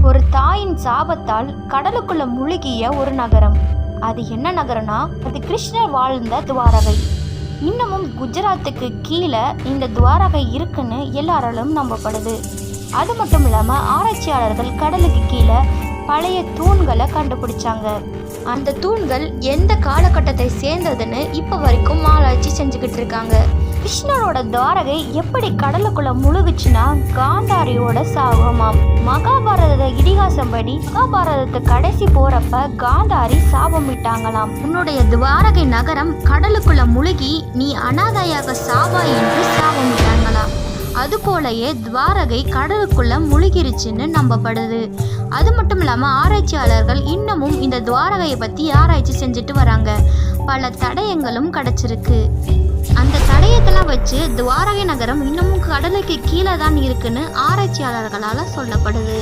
ஒரு தாயின் சாபத்தால் கடலுக்குள்ள முழுகிய ஒரு நகரம். அது என்ன நகரம்னா, அது கிருஷ்ணர் வாழ்ந்த துவாரகை. இன்னமும் குஜராத்துக்கு கீழே இந்த துவாரகை இருக்குன்னு எல்லாராலும் நம்பப்படுது. அது மட்டும் இல்லாமல் ஆராய்ச்சியாளர்கள் கடலுக்கு கீழே பழைய தூண்களை கண்டுபிடிச்சாங்க. அந்த தூண்கள் எந்த காலகட்டத்தை சேர்ந்ததுன்னு இப்போ வரைக்கும் ஆராய்ச்சி செஞ்சுக்கிட்டு இருக்காங்க. கிருஷ்ணரோட துவாரகை எப்படி கடலுக்குள்ள முழுகுச்சுன்னா காந்தாரியோட சாபமாம். மகாபாரத இதிகாசம் படி மகாபாரதத்து கடைசி போறப்ப காந்தாரி சாபமிட்டாங்களாம். உன்னுடைய துவாரகை நகரம் கடலுக்குள்ள முழுகி நீ அனாதையாக சாவாய் என்று சாபமிட்டாங்களாம். அதுபோலயே துவாரகை கடலுக்குள்ள முழுகிருச்சுன்னு நம்பப்படுது. அது மட்டும் இல்லாமல் ஆராய்ச்சியாளர்கள் இன்னமும் இந்த துவாரகையை பற்றி ஆராய்ச்சி செஞ்சுட்டு வராங்க. பல தடயங்களும் கிடைச்சிருக்கு. அந்த தடயத்தெல்லாம் வச்சு துவாரகை நகரம் இன்னமும் கடலுக்கு கீழே தான் இருக்குன்னு ஆராய்ச்சியாளர்களால் சொல்லப்படுது.